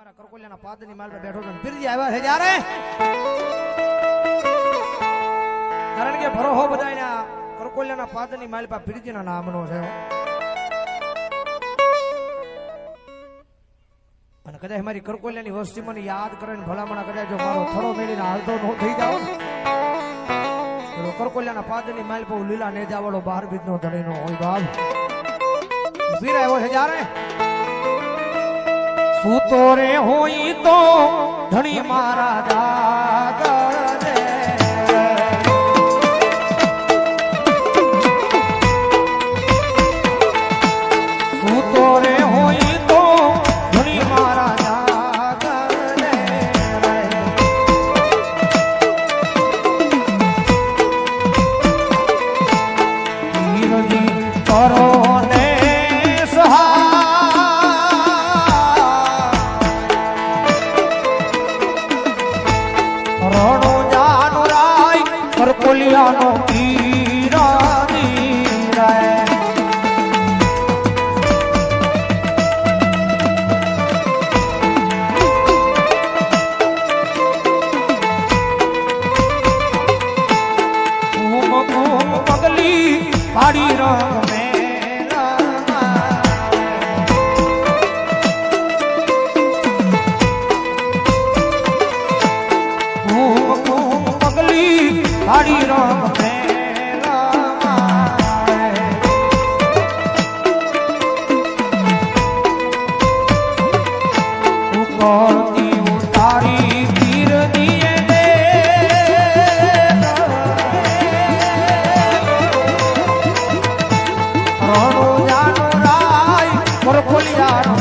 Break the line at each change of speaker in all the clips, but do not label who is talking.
મારા કરકોલિયાના પાદની માલ પર બેઠો છું પીરજી આવ્યા છે જ્યારે કારણ કે ભરોહો બધાયના કરકોલિયાના પાદની માલ પર પીરજીના નામનો છે અને કદાચ મારી કરકોલિયાની વસ્તી મને યાદ કરે ને ભલામણા કદાચ જો મારો થોડો મેળીને હાલતો ન થઈ જાવ તો કરકોલિયાના પાદની માલ પર લીલા નેજાવાળો 12 બીજનો ધણીનો હોય બાપ પીર આવ્યો છે જ્યારે સૂતો રે હોય તો ધણી મારા જાગર રે સૂતો રે હોય તો ધણી મારા જાગર રે પીરજી કરો ને કરકોલિયાનો પીરાની રે ઘૂમ ઘૂમ પગલી પાડી રંગ હાડી રામ ઉકળતી ઉતારી પીર દીએ દે રણો જાનો રાય કરકોલિયાનો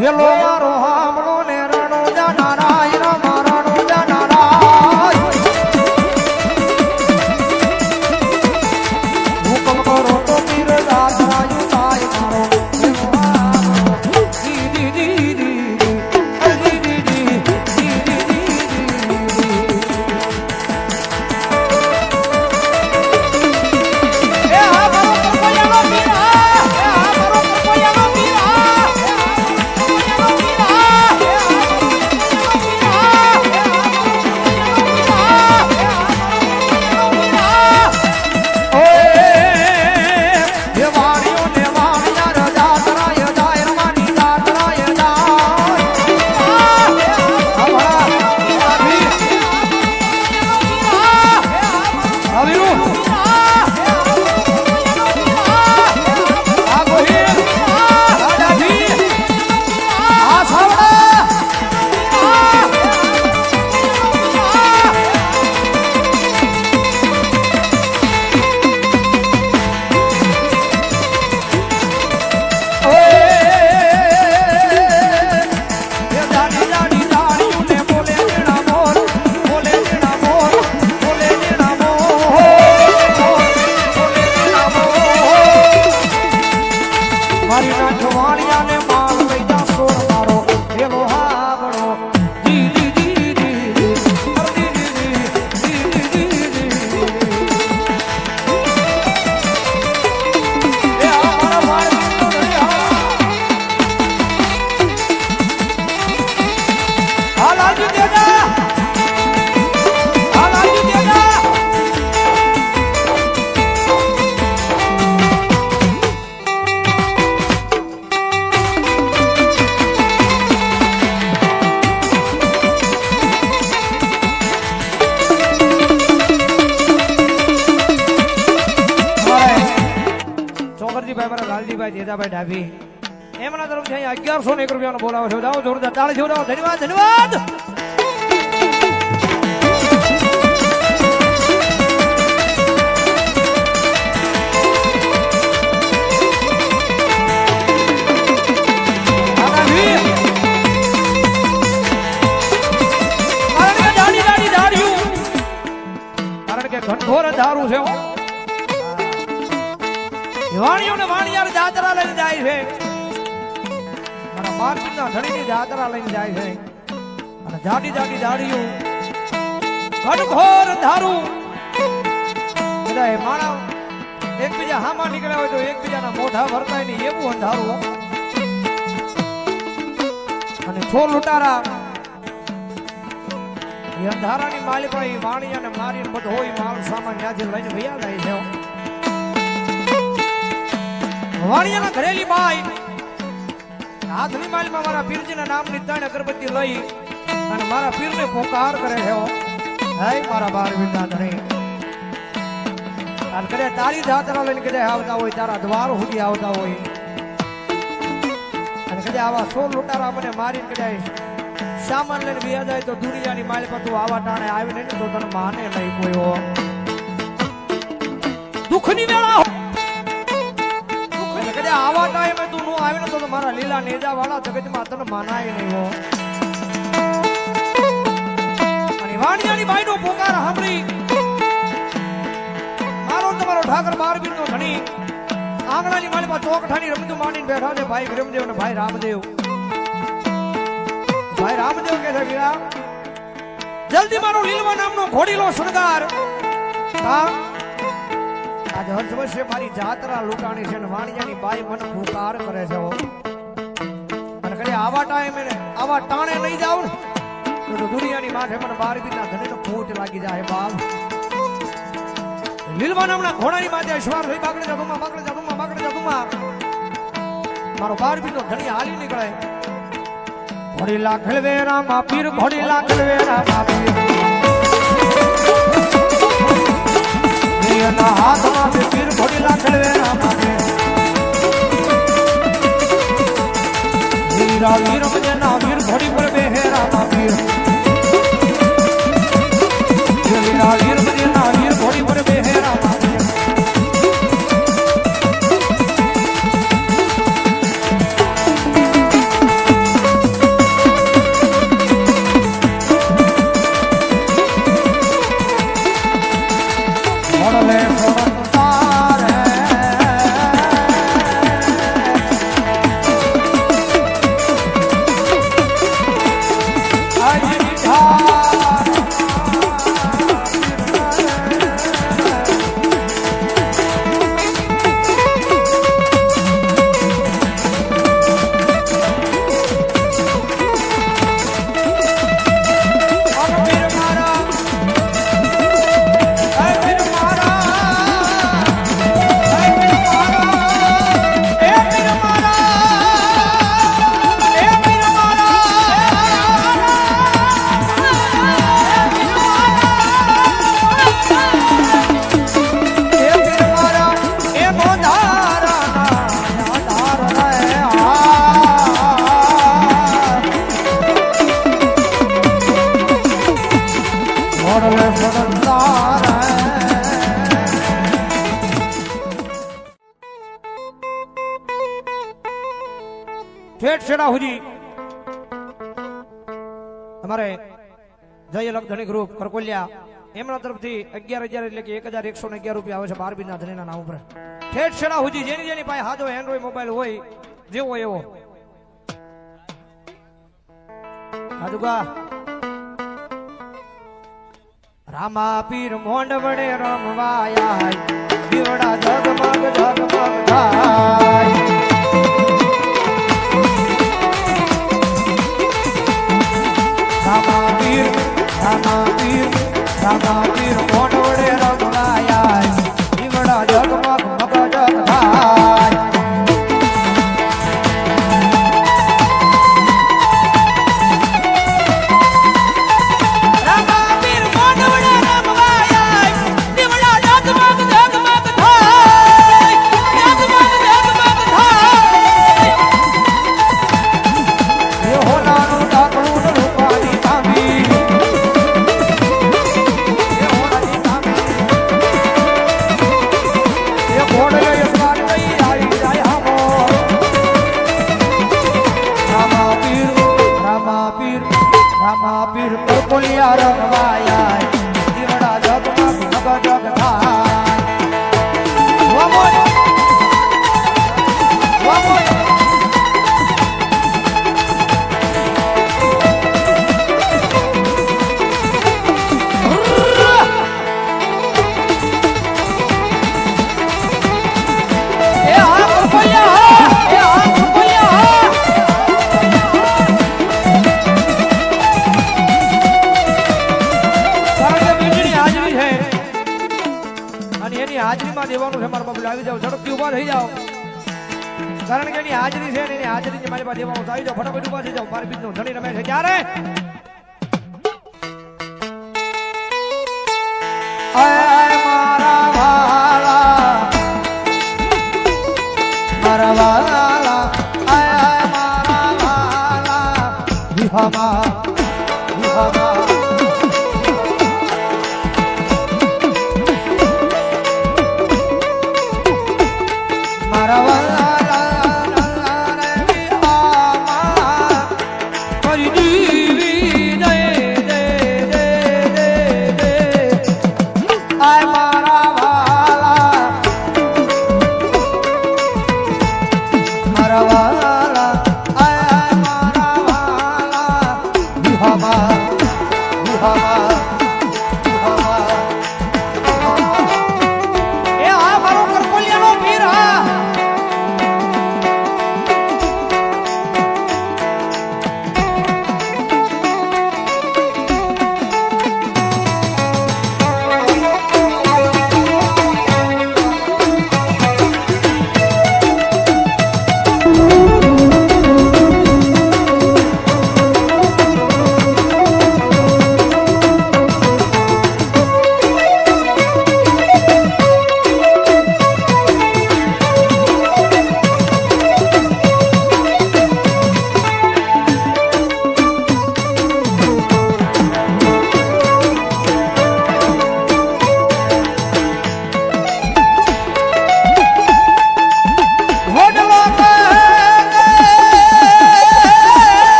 હેલો મારો હામણો ને રણો જાના રાય રામા રણો જાના રાય હુકમ કરો તો પીર દાસ રાય થાય મારો હેલો હામણો દી દી દી દી દી દી દી એ હા મારો કરકોલિયાનો પીરા એ હા મારો કરકોલિયાનો પીરા જેજાભાઈ ડાભી એમના તરફથી 1101 રૂપિયાનો બોલાવો છો જાઓ જોરદાર તાળી જોડાવો ધન્યવાદ ધન્યવાદ કારણ કે ઘનઘોર ધારું છે વાણીઓને વાણિયાર જાત્રા લઈને જાય છે મારા માર્ગના ધણીની જાત્રા લઈને જાય છે અને જાડી જાડી જાડીઓ ઘનઘોર ધારું બધા માણસ એકબીજા હામાં નીકળ્યા હોય તો એકબીજાના મોઢા ભરતાય નહીં એવું અંધારું અને છોર લૂંટારા એ અંધારાની માલિપાઈ વાણિયાને મારી બધો હોય માલ સામાન ત્યાંથી લઈને વયા જાય છે વાણિયાના ઘરેલી બાઈ હાથની માલમાં મારા પીરજીના નામની ત્રણ અગરબત્તી લઈ અને મારા પીરને પોકાર કરે છે હે મારા બાર વિંદા ધણી અને કદાચ તારી જાત્રા લઈને કદાચ આવતા હોય તારા દ્વાર સુધી આવતા હોય અને કદાચ આવા સોળ લૂંટારા મને મારી કદાચ સામાન લઈને વ્યા જાય તો દુનિયાની માલ પર તું આવા ટાણે આવી નહીં તો તને માને નહીં કોઈ દુઃખની વેળા કદાચ આવા ટાઈમે તું નો આવે ને તો મારા લીલા નેજા વાળા જગતમાં તને માનાય નહીં હો અને વાણિયાની બાઈનો પોકાર સાંભળી તમારો ઠાકર બારબીર નો ધણી આંગણાની માલમાં ચોકઠાની રમતું માંડીને બેઠા છે ભાઈ વિરમદેવ ને ભાઈ રામદેવ કે છે વીરા જલ્દી મારો લીલવા નામનો ઘોડીલો શણગાર આજે હર વર્ષે મારી જાત્રા લૂંટાણી છે ને વાણિયાની બાઈ મને પુકાર કરે છે અને કદી આવા ટાઈમે આવા ટાણે લઈ જાવ ને તો દુનિયાની માથે મને બારબીરના ધણીનો ફૂટ લાગી જાય બાપ લીલવા નામના ઘોડાની માથે અશ્વાર થઈ બાકડે જાદુમાં મારો બારબીરનો ધણી હાલી નીકળે ઘોડી લાખલવે રામા પીર ઘોડી લાખલવે રામા પીર એના હાથમાં પીર ઘોડી લાખલવે રામા પીર વીરા વીર મજના વીર ઘોડી પર બેહે રામા પીર વીરા વીર મજના વીર ઘોડી પર બેહે રામા પીર ઠેઠ છેડા સુધી અમારે જય અલગ ધણી ગ્રુપ કરકોલિયા એમના તરફથી 11,000 એટલે કે 1,111 રૂપિયા આવે છે બારબીરના ધણીના નામ ઉપર ઠેઠ છેડા સુધી જેની પાસે હાજો એન્ડ્રોઈડ મોબાઈલ હોય જેવો એવો હાજુગા રામા પીર મોંડ વડે રમવાયા દીવડા જગમગ થાય રામા પીર મોઢ વડે રંગાયા દીવડા જગમગ મગજ થાય રામા પીર મોઢ વડે રંગાયા દીવડા જગમગ થાય બોલો આવી જાઓ ઝડપથી ઊભા થઈ જાઓ કારણ કે એની હાજરી છે ને એની હાજરી મારી પાસે દેવાનું આવી જાઓ ફટાફટ ઊભા થઈ જાઓ બાર બીજ નો ધણી રમે છે ત્યારે મારા વાલા મારા વાલા મારા વાલા વિહમા વિહમા મારા વાલા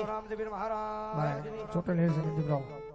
રામદેવીર મહારાજની ચોટેલ